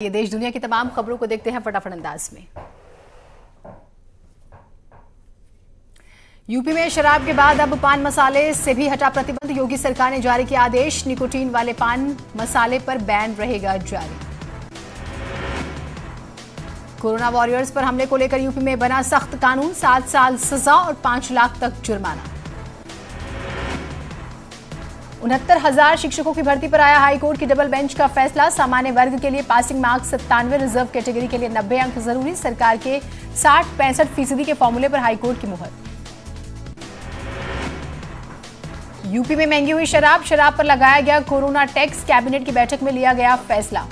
ये देश दुनिया की तमाम खबरों को देखते हैं फटाफट अंदाज में। यूपी में शराब के बाद अब पान मसाले से भी हटा प्रतिबंध। योगी सरकार ने जारी किया आदेश, निकोटीन वाले पान मसाले पर बैन रहेगा जारी। कोरोना वॉरियर्स पर हमले को लेकर यूपी में बना सख्त कानून, 7 साल सजा और 5 लाख तक जुर्माना। 69,000 शिक्षकों की भर्ती पर आया हाईकोर्ट की डबल बेंच का फैसला। सामान्य वर्ग के लिए पासिंग मार्क्स 97, रिजर्व कैटेगरी के लिए 90 अंक जरूरी। सरकार के 60-65% के फॉर्मूले पर हाईकोर्ट की मुहर। यूपी में महंगी हुई शराब पर लगाया गया कोरोना टैक्स, कैबिनेट की बैठक में लिया गया फैसला।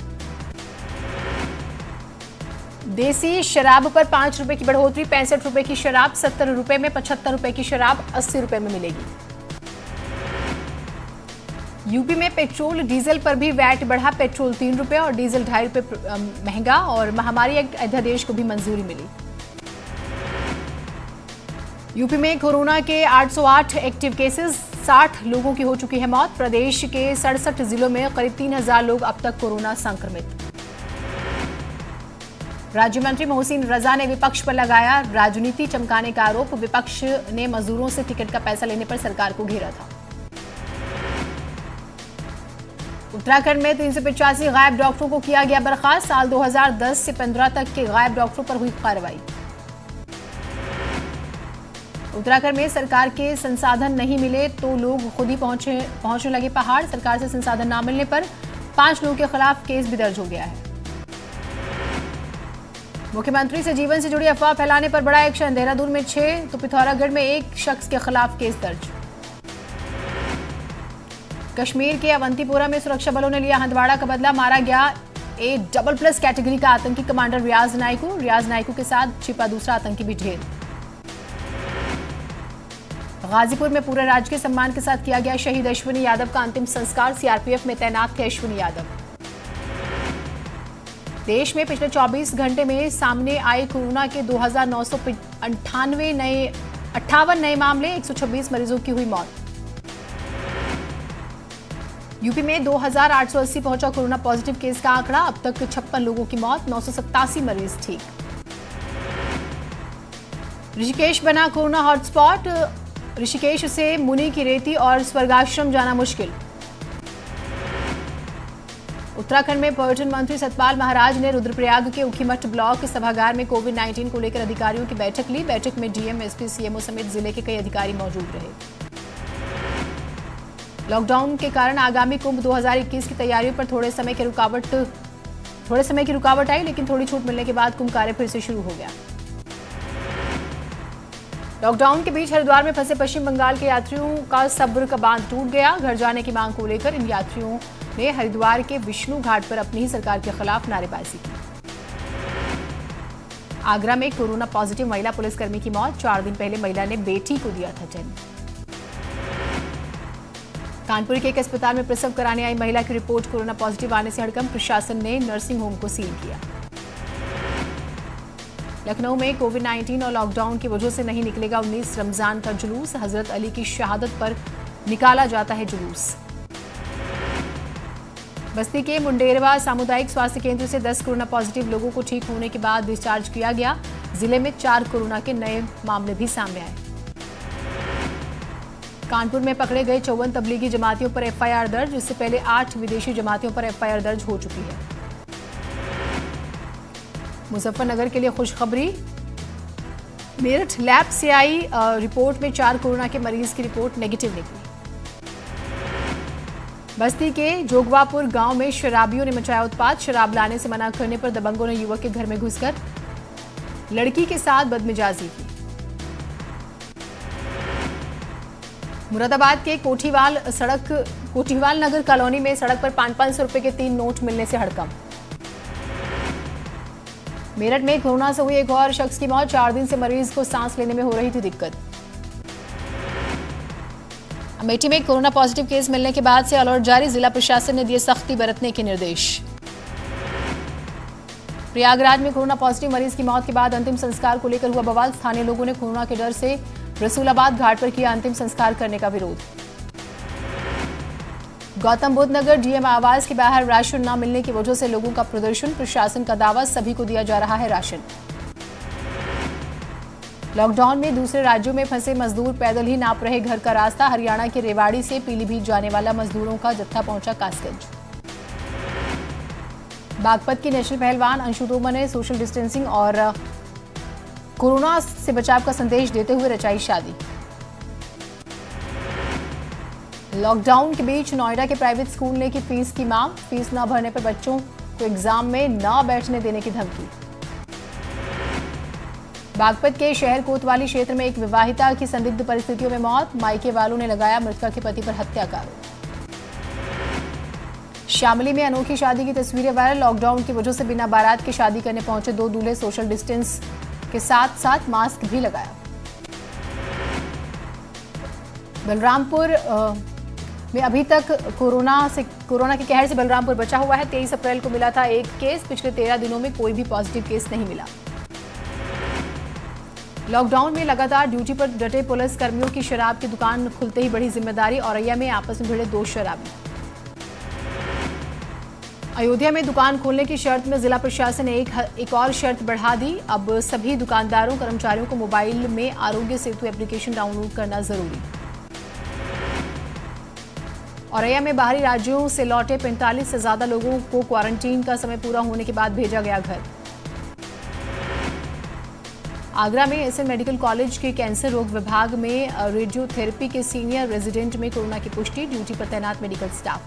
देसी शराब पर 5 रुपए की बढ़ोतरी, 65 रुपए की शराब 70 रुपए में, 75 रुपए की शराब 80 रुपए में मिलेगी। यूपी में पेट्रोल डीजल पर भी वैट बढ़ा, पेट्रोल 3 रुपए और डीजल 2.5 रुपए महंगा। और महामारी एक्ट अध्यादेश को भी मंजूरी मिली। यूपी में कोरोना के 808 एक्टिव केसेस, 60 लोगों की हो चुकी है मौत। प्रदेश के 67 जिलों में करीब 3,000 लोग अब तक कोरोना संक्रमित। राज्य मंत्री मोहसिन रजा ने विपक्ष पर लगाया राजनीति चमकाने का आरोप। विपक्ष ने मजदूरों से टिकट का पैसा लेने पर सरकार को घेरा था। उत्तराखंड में 385 गायब डॉक्टरों को किया गया बर्खास्त। साल 2010 से 15 तक के गायब डॉक्टरों पर हुई कार्रवाई। उत्तराखंड में सरकार के संसाधन नहीं मिले तो लोग खुद ही पहुंचने लगे पहाड़। सरकार से संसाधन न मिलने पर 5 लोगों के खिलाफ केस भी दर्ज हो गया है। मुख्यमंत्री से जीवन से जुड़ी अफवाह फैलाने पर बड़ा एक्शन। देहरादून में 6 तो पिथौरागढ़ में 1 शख्स के खिलाफ केस दर्ज। कश्मीर के अवंतीपोरा में सुरक्षा बलों ने लिया हंदवाड़ा का बदला। मारा गया A++ कैटेगरी का आतंकी कमांडर रियाज नाइकू के साथ छिपा दूसरा आतंकी भी ढेर। गाजीपुर में पूरे राजकीय सम्मान के साथ किया गया शहीद अश्विनी यादव का अंतिम संस्कार। सीआरपीएफ में तैनात थे अश्विनी यादव। देश में पिछले 24 घंटे में सामने आए कोरोना के 2,958 नए मामले, 126 मरीजों की हुई मौत। यूपी में 2,880 पहुंचा कोरोना पॉजिटिव केस का आंकड़ा। अब तक 56 लोगों की मौत, 987 मरीज ठीक। ऋषिकेश बना कोरोना हॉटस्पॉट। ऋषिकेश से मुनि की रेती और स्वर्गाश्रम जाना मुश्किल। उत्तराखंड में पर्यटन मंत्री सतपाल महाराज ने रुद्रप्रयाग के उखीमठ ब्लॉक सभागार में कोविड-19 को लेकर अधिकारियों की बैठक ली। बैठक में डीएम, एसपी, सीएमओ समेत जिले के कई अधिकारी मौजूद रहे। लॉकडाउन के कारण आगामी कुंभ 2021 की तैयारियों पर थोड़े समय की रुकावट आई, लेकिन थोड़ी छूट मिलने के बाद कुंभ कार्य फिर से शुरू हो गया। लॉकडाउन के बीच हरिद्वार में फंसे पश्चिम बंगाल के यात्रियों का सब्र का बांध टूट गया। घर जाने की मांग को लेकर इन यात्रियों ने हरिद्वार के विष्णु घाट पर अपनी ही सरकार के खिलाफ नारेबाजी की। आगरा में कोरोना पॉजिटिव महिला पुलिसकर्मी की मौत। 4 दिन पहले महिला ने बेटी को दिया था जन्म। कानपुर के एक अस्पताल में प्रसव कराने आई महिला की रिपोर्ट कोरोना पॉजिटिव आने से हड़कंप। प्रशासन ने नर्सिंग होम को सील किया। लखनऊ में कोविड-19 और लॉकडाउन की वजह से नहीं निकलेगा 19 रमजान का जुलूस। हजरत अली की शहादत पर निकाला जाता है जुलूस। बस्ती के मुंडेरवा सामुदायिक स्वास्थ्य केंद्र से 10 कोरोना पॉजिटिव लोगों को ठीक होने के बाद डिस्चार्ज किया गया। जिले में 4 कोरोना के नए मामले भी सामने आए। कानपुर में पकड़े गए 54 तबलीगी जमातियों पर एफआईआर दर्ज। इससे पहले 8 विदेशी जमातियों पर एफआईआर दर्ज हो चुकी है। मुजफ्फरनगर के लिए खुशखबरी। मेरठ लैब से आई रिपोर्ट में 4 कोरोना के मरीज की रिपोर्ट नेगेटिव निकली। बस्ती के जोगवापुर गांव में शराबियों ने मचाया उत्पात। शराब लाने से मना करने पर दबंगों ने युवक के घर में घुसकर लड़की के साथ बदमिजाजी की। मुरादाबाद के कोठीवाल नगर कॉलोनी में सड़क पर 500 रुपए के 3 नोट मिलने से हड़कंप। मेरठ में कोरोना से हुई एक और शख्स की मौत। 4 दिन से मरीज को सांस लेने में हो रही थी दिक्कत। अमेठी में कोरोना पॉजिटिव केस मिलने के बाद से अलर्ट जारी। जिला प्रशासन ने दिए सख्ती बरतने के निर्देश। प्रयागराज में कोरोना पॉजिटिव मरीज की मौत के बाद अंतिम संस्कार को लेकर हुआ बवाल। स्थानीय लोगों ने कोरोना के डर से रसूलाबाद घाट पर किया अंतिम संस्कार करने का विरोध। गौतम बुद्ध नगर डीएम आवास के बाहर राशन न मिलने की वजह से लोगों का प्रदर्शन, प्रशासन का दावा सभी को दिया जा रहा है राशन। लॉकडाउन में दूसरे राज्यों में फंसे मजदूर पैदल ही नाप रहे घर का रास्ता, हरियाणा के रेवाड़ी से पीलीभीत जाने वाला मजदूरों का जत्था पहुंचा कासगंज। बागपत की नेशनल पहलवान अंशु तोमर ने सोशल डिस्टेंसिंग और कोरोना से बचाव का संदेश देते हुए रचाई शादी। लॉकडाउन के बीच नोएडा के प्राइवेट स्कूल ने की फीस की मांग, फीस न भरने पर बच्चों को एग्जाम में न बैठने देने की धमकी। बागपत के शहर कोतवाली क्षेत्र में एक विवाहिता की संदिग्ध परिस्थितियों में मौत, मायके वालों ने लगाया मृतका के पति पर हत्या का आरोप। शामली में अनोखी शादी की तस्वीरें वायरल, लॉकडाउन की वजह से बिना बारात की शादी करने पहुंचे दो दूल्हे, सोशल डिस्टेंस के साथ साथ मास्क भी लगाया। बलरामपुर में अभी तक कोरोना के कहर से बलरामपुर बचा हुआ है। 23 अप्रैल को मिला था एक केस, पिछले 13 दिनों में कोई भी पॉजिटिव केस नहीं मिला। लॉकडाउन में लगातार ड्यूटी पर डटे पुलिस कर्मियों की शराब की दुकान खुलते ही बड़ी जिम्मेदारी, औरैया में आपस में भिड़े दो शराबी। अयोध्या में दुकान खोलने की शर्त में जिला प्रशासन ने एक और शर्त बढ़ा दी, अब सभी दुकानदारों कर्मचारियों को मोबाइल में आरोग्य सेतु एप्लीकेशन डाउनलोड करना जरूरी। औरैया में बाहरी राज्यों से लौटे 45 से ज्यादा लोगों को क्वारंटीन का समय पूरा होने के बाद भेजा गया घर। आगरा में एसएन मेडिकल कॉलेज के कैंसर रोग विभाग में रेडियोथेरेपी के सीनियर रेजिडेंट में कोरोना की पुष्टि, ड्यूटी पर तैनात मेडिकल स्टाफ।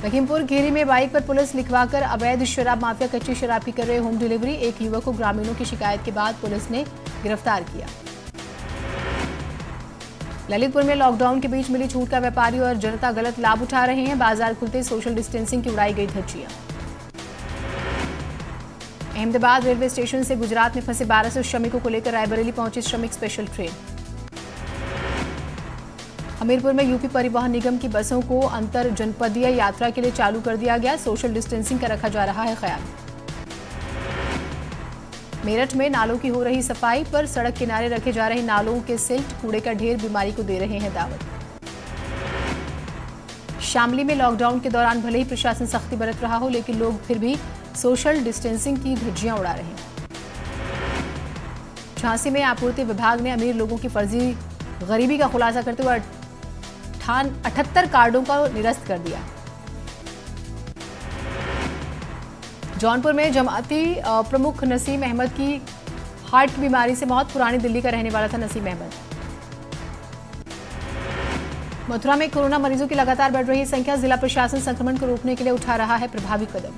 लखीमपुर खीरी में बाइक पर पुलिस लिखवाकर अवैध शराब माफिया कच्ची शराब की कर रहे होम डिलीवरी, एक युवक को ग्रामीणों की शिकायत के बाद पुलिस ने गिरफ्तार किया। ललितपुर में लॉकडाउन के बीच मिली छूट का व्यापारी और जनता गलत लाभ उठा रहे हैं, बाजार खुलते सोशल डिस्टेंसिंग की उड़ाई गई धज्जियां। अहमदाबाद रेलवे स्टेशन से गुजरात में फंसे 1200 श्रमिकों को लेकर रायबरेली पहुंची श्रमिक स्पेशल ट्रेन। हमीरपुर में यूपी परिवहन निगम की बसों को अंतर जनपदीय यात्रा के लिए चालू कर दिया गया, सोशल डिस्टेंसिंग का रखा जा रहा है ख्याल। मेरठ में नालों की हो रही सफाई पर सड़क किनारे रखे जा रहे नालों के सिल्ट, कूड़े का ढेर बीमारी को दे रहे हैं दावत। शामली में लॉकडाउन के दौरान भले ही प्रशासन सख्ती बरत रहा हो, लेकिन लोग फिर भी सोशल डिस्टेंसिंग की धज्जियां उड़ा रहे हैं। झांसी में आपूर्ति विभाग ने अमीर लोगों की फर्जी गरीबी का खुलासा करते हुए 78 कार्डों का निरस्त कर दिया। जौनपुर में जमाती प्रमुख नसीम अहमद की हार्ट बीमारी से मौत, पुरानी दिल्ली का रहने वाला था नसीम अहमद। मथुरा में कोरोना मरीजों की लगातार बढ़ रही संख्या, जिला प्रशासन संक्रमण को रोकने के लिए उठा रहा है प्रभावी कदम।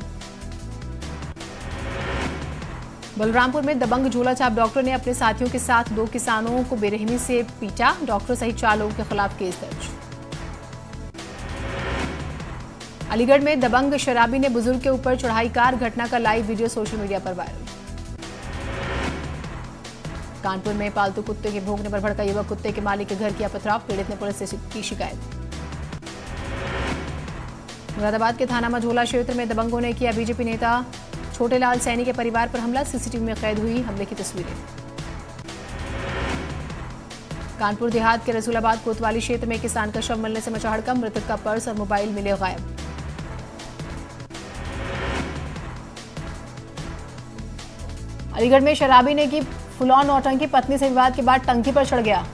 बलरामपुर में दबंग झोला छाप डॉक्टर ने अपने साथियों के साथ 2 किसानों को बेरहमी से पीटा, डॉक्टर सहित 4 लोगों के खिलाफ केस दर्ज। अलीगढ़ में दबंग शराबी ने बुजुर्ग के ऊपर चढ़ाई कार, घटना का लाइव वीडियो सोशल मीडिया पर वायरल। कानपुर में पालतू कुत्ते के भौंकने पर भड़का युवक, कुत्ते के मालिक के घर किया पथराव, पीड़ित ने पुलिस से की शिकायत। मुरादाबाद के थाना मझोला क्षेत्र में दबंगों ने किया बीजेपी नेता छोटेलाल सैनी के परिवार पर हमला, सीसीटीवी में कैद हुई हमले की तस्वीरें। कानपुर देहात के रसूलाबाद कोतवाली क्षेत्र में किसान का शव मिलने से मचा हड़कंप, मृतक का पर्स और मोबाइल मिले गायब। अलीगढ़ में शराबी ने की फुल ऑन नौटंकी, पत्नी से विवाद के बाद टंकी पर चढ़ गया।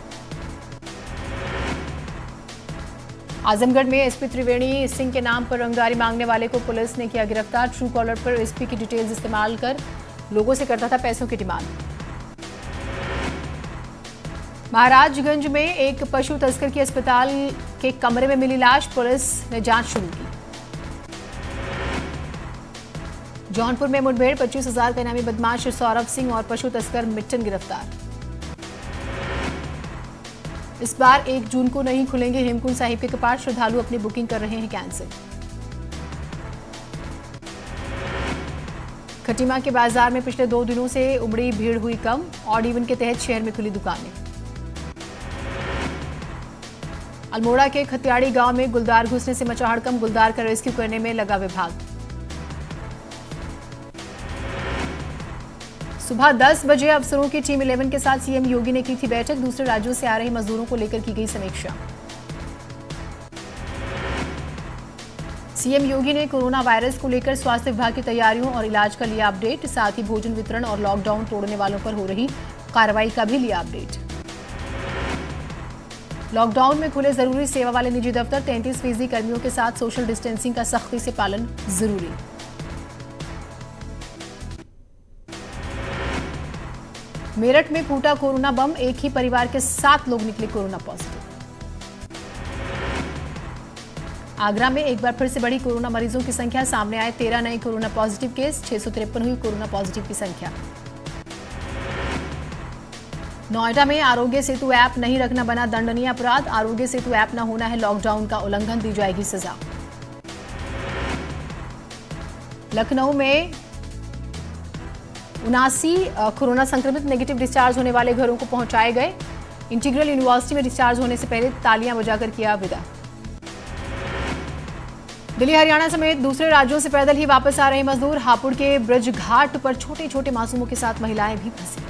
आजमगढ़ में एसपी त्रिवेणी सिंह के नाम पर रंगदारी मांगने वाले को पुलिस ने किया गिरफ्तार, ट्रू कॉलर पर एसपी की डिटेल्स इस्तेमाल कर लोगों से करता था पैसों की डिमांड। महाराजगंज में एक पशु तस्कर की अस्पताल के कमरे में मिली लाश, पुलिस ने जांच शुरू की। जौनपुर में मुठभेड़, 25,000 का इनामी बदमाश सौरभ सिंह और पशु तस्कर मिट्टन गिरफ्तार। इस बार 1 जून को नहीं खुलेंगे हेमकुंड साहिब के कपाट, श्रद्धालु अपनी बुकिंग कर रहे हैं कैंसिल। खटीमा के बाजार में पिछले 2 दिनों से उमड़ी भीड़ हुई कम, ऑड इवन के तहत शहर में खुली दुकानें। अल्मोड़ा के खतियाड़ी गांव में गुलदार घुसने से मचा हड़कंप, गुलदार का रेस्क्यू करने में लगा विभाग। सुबह 10 बजे अफसरों की टीम 11 के साथ सीएम योगी ने की थी बैठक, दूसरे राज्यों से आ रहे मजदूरों को लेकर की गई समीक्षा। सीएम योगी ने कोरोना वायरस को लेकर स्वास्थ्य विभाग की तैयारियों और इलाज का लिया अपडेट। साथ ही भोजन वितरण और लॉकडाउन तोड़ने वालों पर हो रही कार्रवाई का भी लिया अपडेट। लॉकडाउन में खुले जरूरी सेवा वाले निजी दफ्तर, 33% कर्मियों के साथ सोशल डिस्टेंसिंग का सख्ती से पालन जरूरी। मेरठ में फूटा कोरोना बम, एक ही परिवार के 7 लोग निकले कोरोना पॉजिटिव। आगरा में एक बार फिर से बढ़ी कोरोना मरीजों की संख्या, सामने आए 13 नए कोरोना पॉजिटिव केस, 653 हुई कोरोना पॉजिटिव की संख्या। नोएडा में आरोग्य सेतु ऐप नहीं रखना बना दंडनीय अपराध, आरोग्य सेतु ऐप न होना है लॉकडाउन का उल्लंघन, दी जाएगी सजा। लखनऊ में 79 कोरोना संक्रमित नेगेटिव डिस्चार्ज होने वाले घरों को पहुंचाए गए। इंटीग्रल यूनिवर्सिटी में डिस्चार्ज होने से पहले तालियां बजाकर किया विदा। दिल्ली हरियाणा समेत दूसरे राज्यों से पैदल ही वापस आ रहे मजदूर, हापुड़ के ब्रज घाट पर छोटे छोटे मासूमों के साथ महिलाएं भी फंसी।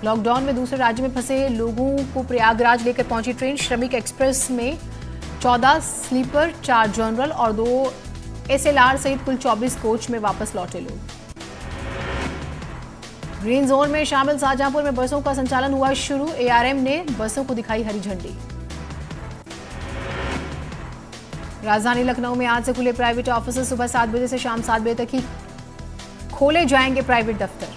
लॉकडाउन में दूसरे राज्य में फंसे लोगों को प्रयागराज लेकर पहुंची ट्रेन। श्रमिक एक्सप्रेस में 14 स्लीपर, 4 जनरल और 2 SLR सहित कुल 24 कोच में वापस लौटे लोग। ग्रीन जोन में शामिल शाहजहांपुर में बसों का संचालन हुआ शुरू, ARM ने बसों को दिखाई हरी झंडी। राजधानी लखनऊ में आज से खुले प्राइवेट ऑफिस, सुबह 7 बजे से शाम 7 बजे तक ही खोले जाएंगे प्राइवेट दफ्तर।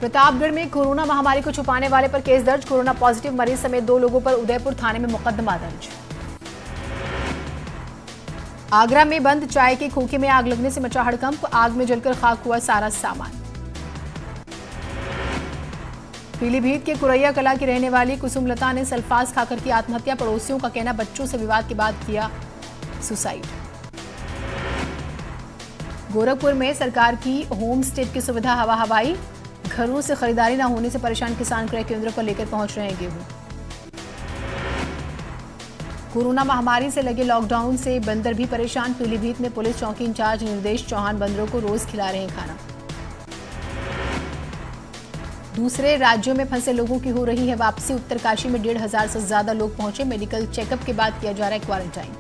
प्रतापगढ़ में कोरोना महामारी को छुपाने वाले पर केस दर्ज, कोरोना पॉजिटिव मरीज समेत 2 लोगों पर उदयपुर थाने में मुकदमा दर्ज। आगरा में बंद चाय के खोखे में आग लगने से मचा हड़कंप, आग में जलकर खाक हुआ सारा सामान। पीलीभीत के कुरैया कला की रहने वाली कुसुमलता ने सल्फास खाकर की आत्महत्या, पड़ोसियों का कहना बच्चों से विवाद के बाद किया सुसाइड। गोरखपुर में सरकार की होम स्टे की सुविधा हवा हवाई, घरों से खरीदारी न होने से परेशान किसान क्रय केंद्रों पर लेकर पहुंच रहे हैं गेहूं। कोरोना महामारी से लगे लॉकडाउन से बंदर भी परेशान, पीलीभीत में पुलिस चौकी इंचार्ज निर्देश चौहान बंदरों को रोज खिला रहे हैं खाना। दूसरे राज्यों में फंसे लोगों की हो रही है वापसी, उत्तरकाशी में 1,500 से ज्यादा लोग पहुंचे, मेडिकल चेकअप के बाद किया जा रहा है क्वारंटाइन।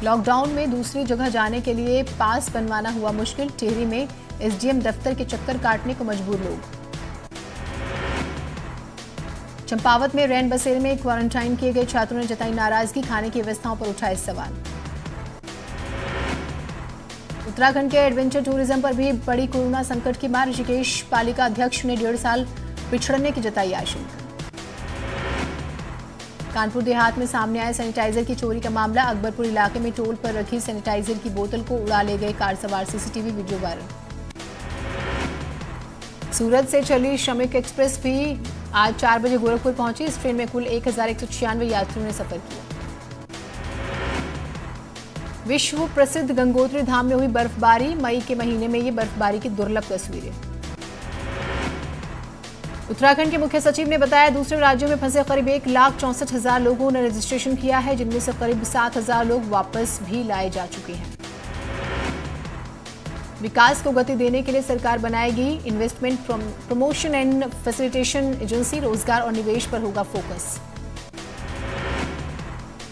लॉकडाउन में दूसरी जगह जाने के लिए पास बनवाना हुआ मुश्किल, टिहरी में SDM दफ्तर के चक्कर काटने को मजबूर लोग। चंपावत में रैन बसेरे में क्वारंटाइन किए गए छात्रों ने जताई नाराजगी, खाने की व्यवस्थाओं पर उठाए सवाल। उत्तराखंड के एडवेंचर टूरिज्म पर भी बड़ी कोरोना संकट की मार, ऋषिकेश पालिका अध्यक्ष ने 1.5 साल पिछड़ने की जताई आशंका। कानपुर देहात में सामने आया सैनिटाइजर की चोरी का मामला, अकबरपुर इलाके में टोल पर रखी सैनिटाइजर की बोतल को उड़ा ले गए कार सवार, CCTV वीडियो वायरल। सूरत से चली श्रमिक एक्सप्रेस भी आज 4 बजे गोरखपुर पहुंची, इस ट्रेन में कुल 1196 यात्रियों ने सफर किया। विश्व प्रसिद्ध गंगोत्री धाम में हुई बर्फबारी, मई के महीने में ये बर्फबारी की दुर्लभ तस्वीरें। उत्तराखंड के मुख्य सचिव ने बताया दूसरे राज्यों में फंसे करीब 1,64,000 लोगों ने रजिस्ट्रेशन किया है, जिनमें से करीब 7,000 लोग वापस भी लाए जा चुके हैं। विकास को गति देने के लिए सरकार बनाएगी investment promotion and facilitation agency, रोजगार और निवेश पर होगा फोकस।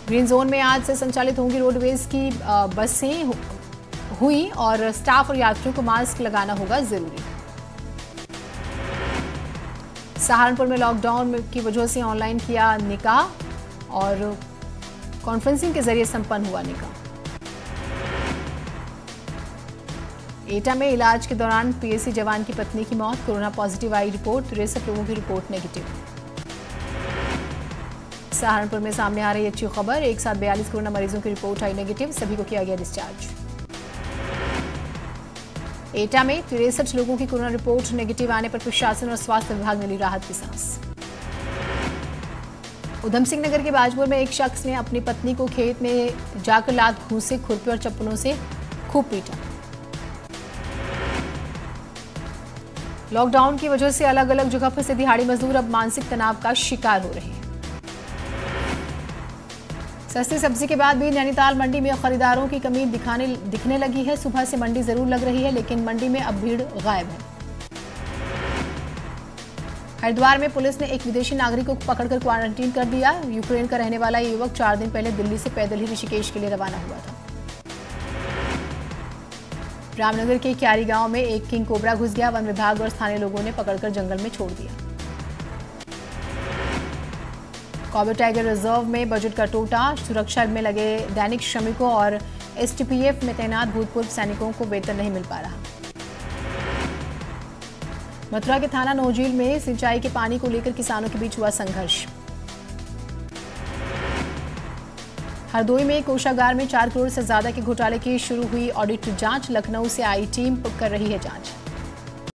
ग्रीन जोन में आज से संचालित होंगी रोडवेज की बसें हुई और स्टाफ और यात्रियों को मास्क लगाना होगा जरूरी। सहारनपुर में लॉकडाउन की वजह से ऑनलाइन किया निकाह और कॉन्फ्रेंसिंग के जरिए संपन्न हुआ निकाह। एटा में इलाज के दौरान PSC जवान की पत्नी की मौत, कोरोना पॉजिटिव आई रिपोर्ट, 63 लोगों की रिपोर्ट नेगेटिव। सहारनपुर में सामने आ रही अच्छी खबर, एक साथ 42 कोरोना मरीजों की रिपोर्ट आई नेगेटिव, सभी को किया गया डिस्चार्ज। एटा में 63 लोगों की कोरोना रिपोर्ट नेगेटिव आने पर प्रशासन और स्वास्थ्य विभाग ने ली राहत की सांस। उधम सिंह नगर के बाजपुर में एक शख्स ने अपनी पत्नी को खेत में जाकर लात घूंसे, खुरपी और चप्पलों से खूब पीटा। लॉकडाउन की वजह से अलग अलग जगह फंसे दिहाड़ी मजदूर अब मानसिक तनाव का शिकार हो रहे हैं। सस्ती सब्जी के बाद भी नैनीताल मंडी में खरीदारों की कमी दिखने लगी है। सुबह से मंडी जरूर लग रही है, लेकिन मंडी में अब भीड़ गायब है। हरिद्वार में पुलिस ने एक विदेशी नागरिक को पकड़कर क्वारंटीन कर दिया। यूक्रेन का रहने वाला ये युवक 4 दिन पहले दिल्ली से पैदल ही ऋषिकेश के लिए रवाना हुआ था। रामनगर के क्यारी गांव में एक किंग कोबरा घुस गया। वन विभाग और स्थानीय लोगों ने पकड़कर जंगल में छोड़ दिया। कॉबे टाइगर रिजर्व में बजट का टोटा। सुरक्षा में लगे दैनिक श्रमिकों और एसटीपीएफ में तैनात भूतपूर्व सैनिकों को वेतन नहीं मिल पा रहा। मथुरा के थाना नौझील में सिंचाई के पानी को लेकर किसानों के बीच हुआ संघर्ष। हरदोई में कोषागार में 4 करोड़ से ज्यादा के घोटाले की शुरू हुई ऑडिट जांच। लखनऊ से आई टीम कर रही है जांच।